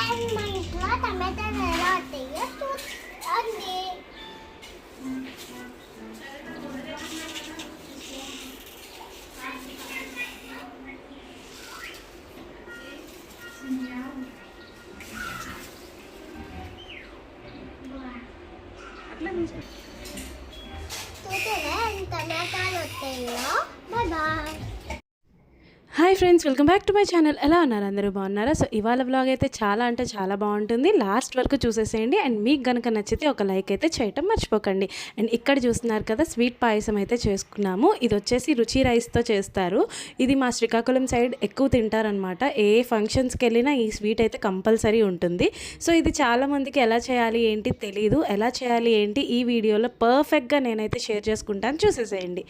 And మా ఇంట్లో టమాటాలు ఎలా వస్తాయో చూడండి. చూసారా టమాటాలు వస్తాయో. Bye bye. Hi friends, welcome back to my channel. ఎలా ఉన్నారు? అందరూ బాగున్నారా? సో ఇవాళ వ్లాగ్ అయితే చాలా అంటే చాలా బాగుంటుంది. లాస్ట్ వరకు చూసేసేయండి. అండ్ మీకు కనుక నచ్చితే ఒక లైక్ అయితే చేయటం మర్చిపోకండి. అండ్ ఇక్కడ చూస్తున్నారు కదా, స్వీట్ పాయసం అయితే చేసుకున్నాము. ఇది వచ్చేసి రుచి రైస్తో చేస్తారు. ఇది మా శ్రీకాకుళం సైడ్ ఎక్కువ తింటారనమాట. ఏ ఫంక్షన్స్కి వెళ్ళినా ఈ స్వీట్ అయితే కంపల్సరీ ఉంటుంది. సో ఇది చాలామందికి ఎలా చేయాలి ఏంటి తెలీదు. ఎలా చేయాలి ఏంటి ఈ వీడియోలో పర్ఫెక్ట్గా నేనైతే షేర్ చేసుకుంటాను, చూసేసేయండి.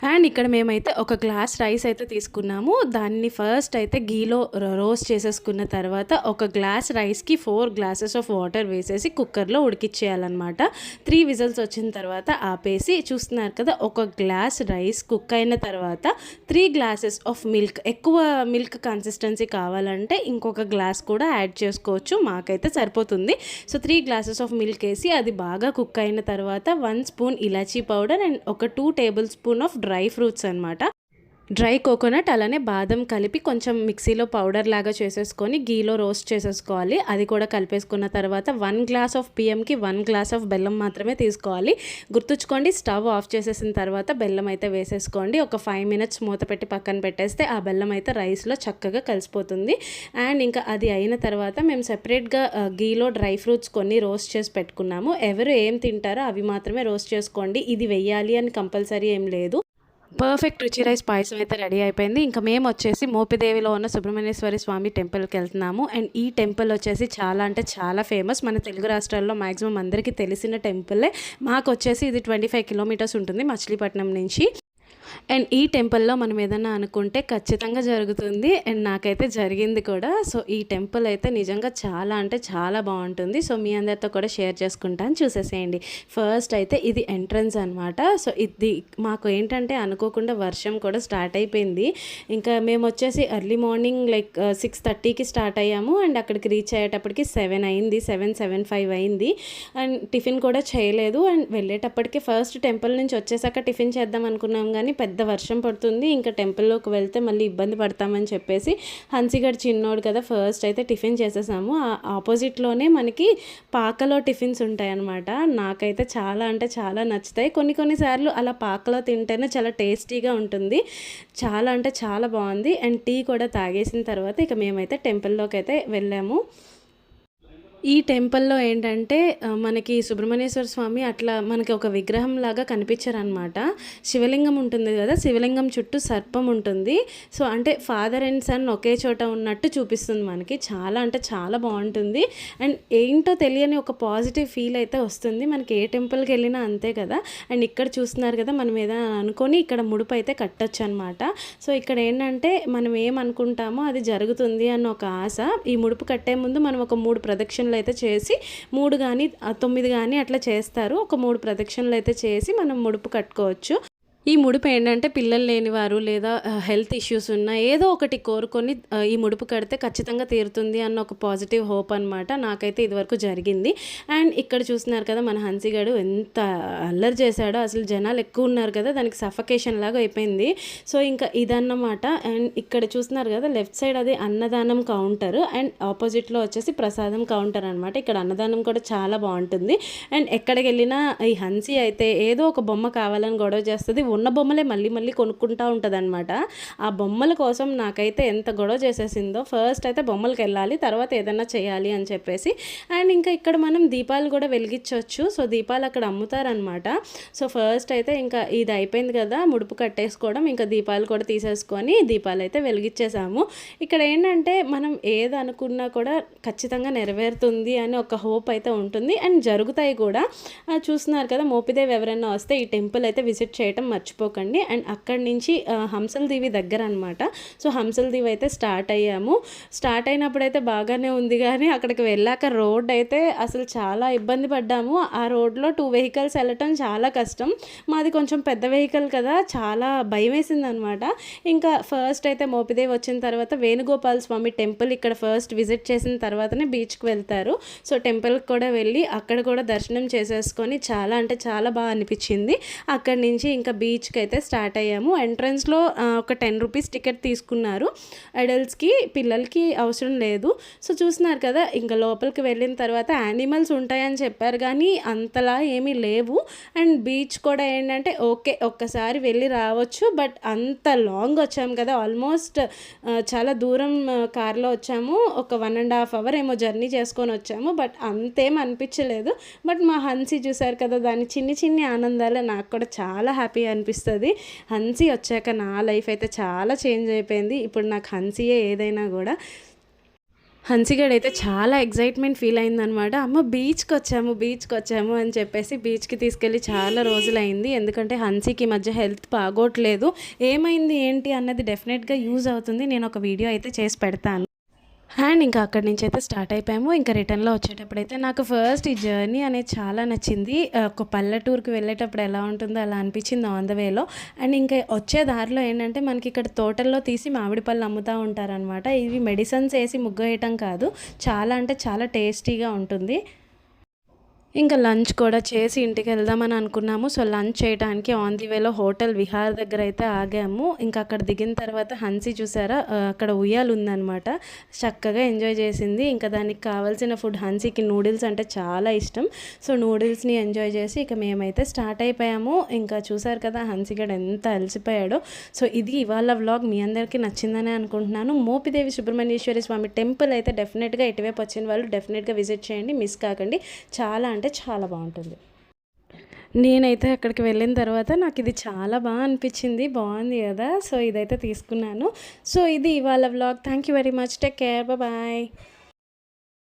అండ్ ఇక్కడ మేమైతే ఒక గ్లాస్ రైస్ అయితే తీసుకున్నాము. దాన్ని ఫస్ట్ అయితే గీలో రోస్ట్ చేసేసుకున్న తర్వాత ఒక గ్లాస్ రైస్కి 4 గ్లాసెస్ ఆఫ్ వాటర్ వేసేసి కుక్కర్లో ఉడికిచ్చేయాలన్నమాట. 3 విజిల్స్ వచ్చిన తర్వాత ఆపేసి, చూస్తున్నారు కదా, ఒక గ్లాస్ రైస్ కుక్ అయిన తర్వాత 3 గ్లాసెస్ ఆఫ్ మిల్క్. ఎక్కువ మిల్క్ కన్సిస్టెన్సీ కావాలంటే ఇంకొక గ్లాస్ కూడా యాడ్ చేసుకోవచ్చు. మాకైతే సరిపోతుంది. సో 3 గ్లాసెస్ ఆఫ్ మిల్క్ వేసి అది బాగా కుక్ అయిన తర్వాత 1 స్పూన్ ఇలాచీ పౌడర్ అండ్ ఒక 2 table spoon of dry fruits అనమాట. డ్రై కోకోనట్ అలానే బాదం కలిపి కొంచెం మిక్సీలో పౌడర్ లాగా చేసేసుకొని గీలో రోస్ట్ చేసేసుకోవాలి. అది కూడా కలిపేసుకున్న తర్వాత 1 గ్లాస్ ఆఫ్ పిఎంకి 1 గ్లాస్ ఆఫ్ బెల్లం మాత్రమే తీసుకోవాలి. గుర్తుంచుకోండి, స్టవ్ ఆఫ్ చేసేసిన తర్వాత బెల్లం అయితే వేసేసుకోండి. ఒక 5 మినిట్స్ మూత పెట్టి పక్కన పెట్టేస్తే ఆ బెల్లం అయితే రైస్లో చక్కగా కలిసిపోతుంది. అండ్ ఇంకా అది అయిన తర్వాత మేము సెపరేట్గా గీలో డ్రై ఫ్రూట్స్ కొన్ని రోస్ట్ చేసి పెట్టుకున్నాము. ఎవరు ఏం తింటారో అవి మాత్రమే రోస్ట్ చేసుకోండి. ఇది వెయ్యాలి అని కంపల్సరీ ఏం లేదు. పర్ఫెక్ట్ రుచి రైస్ పాయసం అయితే రెడీ అయిపోయింది. ఇంకా మేము వచ్చేసి మోపిదేవిలో ఉన్న సుబ్రహ్మణ్యేశ్వరి స్వామి టెంపుల్కి వెళ్తున్నాము. అండ్ ఈ టెంపుల్ వచ్చేసి చాలా అంటే చాలా ఫేమస్. మన తెలుగు రాష్ట్రాల్లో మ్యాక్సిమం అందరికీ తెలిసిన టెంపులే. మాకు వచ్చేసి ఇది 25 కిలోమీటర్స్ ఉంటుంది మచిలీపట్నం నుంచి. అండ్ ఈ టెంపుల్లో మనం ఏదన్నా అనుకుంటే ఖచ్చితంగా జరుగుతుంది. అండ్ నాకైతే జరిగింది కూడా. సో ఈ టెంపుల్ అయితే నిజంగా చాలా అంటే చాలా బాగుంటుంది. సో మీ అందరితో కూడా షేర్ చేసుకుంటాను, చూసేసేయండి. ఫస్ట్ అయితే ఇది ఎంట్రన్స్ అనమాట. సో ఇది మాకు ఏంటంటే అనుకోకుండా వర్షం కూడా స్టార్ట్ అయిపోయింది. ఇంకా మేము వచ్చేసి ఎర్లీ మార్నింగ్ లైక్ 6:30కి స్టార్ట్ అయ్యాము. అండ్ అక్కడికి రీచ్ అయ్యేటప్పటికి 7 అయింది, 7:05 అయింది. అండ్ టిఫిన్ కూడా చేయలేదు. అండ్ వెళ్ళేటప్పటికి ఫస్ట్ టెంపుల్ నుంచి వచ్చేసాక టిఫిన్ చేద్దాం అనుకున్నాం, కానీ పెద్ద వర్షం పడుతుంది. ఇంకా టెంపుల్లోకి వెళ్తే మళ్ళీ ఇబ్బంది పడతామని చెప్పేసి హన్సిగడ్ చిన్నోడు కదా, ఫస్ట్ అయితే టిఫిన్ చేసేసాము. ఆపోజిట్లోనే మనకి పాకలో టిఫిన్స్ ఉంటాయన్నమాట. నాకైతే చాలా అంటే చాలా నచ్చుతాయి. కొన్నిసార్లు అలా పాకలో తింటేనే చాలా టేస్టీగా ఉంటుంది. చాలా అంటే చాలా బాగుంది. అండ్ టీ కూడా తాగేసిన తర్వాత ఇక మేమైతే టెంపుల్లోకి అయితే వెళ్ళాము. ఈ టెంపుల్లో ఏంటంటే మనకి సుబ్రహ్మణ్యేశ్వర స్వామి అట్లా మనకి ఒక విగ్రహం లాగా కనిపించారనమాట. శివలింగం ఉంటుంది కదా, శివలింగం చుట్టూ సర్పం ఉంటుంది. సో అంటే ఫాదర్ అండ్ సన్ ఒకే చోట ఉన్నట్టు చూపిస్తుంది మనకి. చాలా అంటే చాలా బాగుంటుంది. అండ్ ఏంటో తెలియని ఒక పాజిటివ్ ఫీల్ అయితే వస్తుంది మనకి ఏ టెంపుల్కి వెళ్ళినా, అంతే కదా. అండ్ ఇక్కడ చూస్తున్నారు కదా, మనం ఏదైనా అనుకొని ఇక్కడ ముడుపు అయితే కట్టొచ్చు అనమాట. సో ఇక్కడ ఏంటంటే మనం ఏమనుకుంటామో అది జరుగుతుంది అన్న ఒక ఆశ. ఈ ముడుపు కట్టే ముందు మనం ఒక 3 ప్రదక్షిణలు అయితే చేసి 3 కానీ 9 కానీ అట్లా చేస్తారు. ఒక 3 ప్రదక్షిణలు అయితే చేసి మనం ముడుపు కట్టుకోవచ్చు. ఈ ముడుపు ఏంటంటే పిల్లలు లేనివారు లేదా హెల్త్ ఇష్యూస్ ఉన్న ఏదో ఒకటి కోరుకొని ఈ ముడుపు కడితే ఖచ్చితంగా తీరుతుంది అన్న ఒక పాజిటివ్ హోప్ అనమాట. నాకైతే ఇదివరకు జరిగింది. అండ్ ఇక్కడ చూస్తున్నారు కదా, మన హన్సిగాడు ఎంత అల్లరి చేశాడో. అసలు జనాలు ఎక్కువ ఉన్నారు కదా, దానికి సఫకేషన్ లాగా అయిపోయింది. సో ఇంకా ఇదన్నమాట. అండ్ ఇక్కడ చూస్తున్నారు కదా, లెఫ్ట్ సైడ్ అది అన్నదానం కౌంటర్ అండ్ ఆపోజిట్లో వచ్చేసి ప్రసాదం కౌంటర్ అనమాట. ఇక్కడ అన్నదానం కూడా చాలా బాగుంటుంది. అండ్ ఎక్కడికి వెళ్ళినా ఈ హన్సి అయితే ఏదో ఒక బొమ్మ కావాలని గొడవ చేస్తుంది. ఉన్న బొమ్మలే మళ్ళీ మళ్ళీ కొనుక్కుంటూ ఉంటుంది అనమాట. ఆ బొమ్మల కోసం నాకైతే ఎంత గొడవ చేసేసిందో. ఫస్ట్ అయితే బొమ్మలకి వెళ్ళాలి, తర్వాత ఏదైనా చేయాలి అని చెప్పేసి. అండ్ ఇంకా ఇక్కడ మనం దీపాలు కూడా వెలిగించవచ్చు. సో దీపాలు అక్కడ అమ్ముతారనమాట. సో ఫస్ట్ అయితే ఇంకా ఇది అయిపోయింది కదా, ముడుపు కట్టేసుకోవడం, ఇంకా దీపాలు కూడా తీసేసుకొని దీపాలు అయితే వెలిగించేసాము. ఇక్కడ ఏంటంటే మనం ఏది అనుకున్నా కూడా ఖచ్చితంగా నెరవేరుతుంది అని ఒక హోప్ అయితే ఉంటుంది. అండ్ జరుగుతాయి కూడా. చూస్తున్నారు కదా, మోపిదేవి ఎవరైనా వస్తే ఈ టెంపుల్ అయితే విజిట్ చేయడం మర్చిపోకండి. అండ్ అక్కడి నుంచి హంసల దీవి దగ్గర అనమాట. సో హంసల దీవి అయితే స్టార్ట్ అయ్యాము. స్టార్ట్ అయినప్పుడైతే బాగానే ఉంది, కానీ అక్కడికి వెళ్ళాక రోడ్ అయితే అసలు చాలా ఇబ్బంది పడ్డాము. ఆ రోడ్లో 2 వెహికల్స్ వెళ్ళటం చాలా కష్టం. మాది కొంచెం పెద్ద వెహికల్ కదా, చాలా భయం వేసింది అనమాట. ఇంకా ఫస్ట్ అయితే మోపిదేవి వచ్చిన తర్వాత వేణుగోపాల స్వామి టెంపుల్ ఇక్కడ ఫస్ట్ విజిట్ చేసిన తర్వాతనే బీచ్కి వెళ్తారు. సో టెంపుల్కి కూడా వెళ్ళి అక్కడ కూడా దర్శనం చేసేసుకొని చాలా అంటే చాలా బాగా అనిపించింది. అక్కడి నుంచి ఇంకా బీచ్కి అయితే స్టార్ట్ అయ్యాము. ఎంట్రన్స్లో ఒక 10 రూపీస్ టికెట్ తీసుకున్నారు. అడల్ట్స్కి, పిల్లలకి అవసరం లేదు. సో చూస్తున్నారు కదా, ఇంకా లోపలికి వెళ్ళిన తర్వాత యానిమల్స్ ఉంటాయని చెప్పారు, కానీ అంతలా ఏమీ లేవు. అండ్ బీచ్ కూడా ఏంటంటే ఓకే, ఒక్కసారి వెళ్ళి రావచ్చు, బట్ అంత లాంగ్ వచ్చాము కదా, ఆల్మోస్ట్ చాలా దూరం కార్లో వచ్చాము. ఒక 1.5 అవర్ ఏమో జర్నీ చేసుకొని వచ్చాము, బట్ అంతేం అనిపించలేదు. బట్ మా హన్సీ చూసారు కదా, దాని చిన్ని ఆనందాలే నాకు కూడా చాలా హ్యాపీ అనిపిస్తుంది. హన్సీ వచ్చాక నా లైఫ్ అయితే చాలా చేంజ్ అయిపోయింది. ఇప్పుడు నాకు హన్సీయే ఏదైనా కూడా. హన్సీగడ్ అయితే చాలా ఎగ్జైట్మెంట్ ఫీల్ అయిందనమాట. అమ్మ బీచ్కి వచ్చాము అని చెప్పేసి బీచ్కి తీసుకెళ్ళి చాలా రోజులైంది. ఎందుకంటే హన్సీకి ఈ మధ్య హెల్త్ బాగోట్లేదు. ఏమైంది ఏంటి అన్నది డెఫినెట్గా యూజ్ అవుతుంది. నేను ఒక వీడియో అయితే చేసి పెడతాను. అండ్ ఇంకా అక్కడి నుంచి అయితే స్టార్ట్ అయిపోయాము. ఇంకా రిటర్న్లో వచ్చేటప్పుడైతే నాకు ఫస్ట్ ఈ జర్నీ అనేది చాలా నచ్చింది. ఒక పల్లెటూరుకి వెళ్ళేటప్పుడు ఎలా ఉంటుందో అలా అనిపించింది ఆన్ ద వేలో. అండ్ ఇంకా వచ్చే దారిలో ఏంటంటే మనకి ఇక్కడ తోటల్లో తీసి మామిడి పళ్ళు అమ్ముతూ ఉంటారనమాట. ఇవి మెడిసిన్స్ వేసి ముగ్గు వేయటం కాదు, చాలా అంటే చాలా టేస్టీగా ఉంటుంది. ఇంకా లంచ్ కూడా చేసి ఇంటికి వెళ్దామని అనుకున్నాము. సో లంచ్ చేయడానికి ఆన్ ది వేలో హోటల్ విహార్ దగ్గర అయితే ఆగాము. ఇంకా అక్కడ దిగిన తర్వాత హన్సీ చూసారా, అక్కడ ఉయ్యాలు ఉందన్నమాట. చక్కగా ఎంజాయ్ చేసింది. ఇంకా దానికి కావాల్సిన ఫుడ్, హన్సీకి నూడిల్స్ అంటే చాలా ఇష్టం. సో నూడిల్స్ని ఎంజాయ్ చేసి ఇక మేమైతే స్టార్ట్ అయిపోయాము. ఇంకా చూసారు కదా హన్సీగడ్ ఎంత అలసిపోయాడో. సో ఇది ఇవాళ వ్లాగ్. మీ అందరికీ నచ్చిందని అనుకుంటున్నాను. మోపిదేవి సుబ్రహ్మణ్యేశ్వరి స్వామి టెంపుల్ అయితే డెఫినెట్గా ఇటువైపు వచ్చిన వాళ్ళు డెఫినెట్గా విజిట్ చేయండి, మిస్ కాకండి. చాలా అంటే చాలా బాగుంటుంది. నేనైతే అక్కడికి వెళ్ళిన తర్వాత నాకు ఇది చాలా బాగా అనిపించింది. బాగుంది కదా, సో ఇదైతే తీసుకున్నాను. సో ఇది ఇవాళ vlog. Thank you very much. Take care, bye.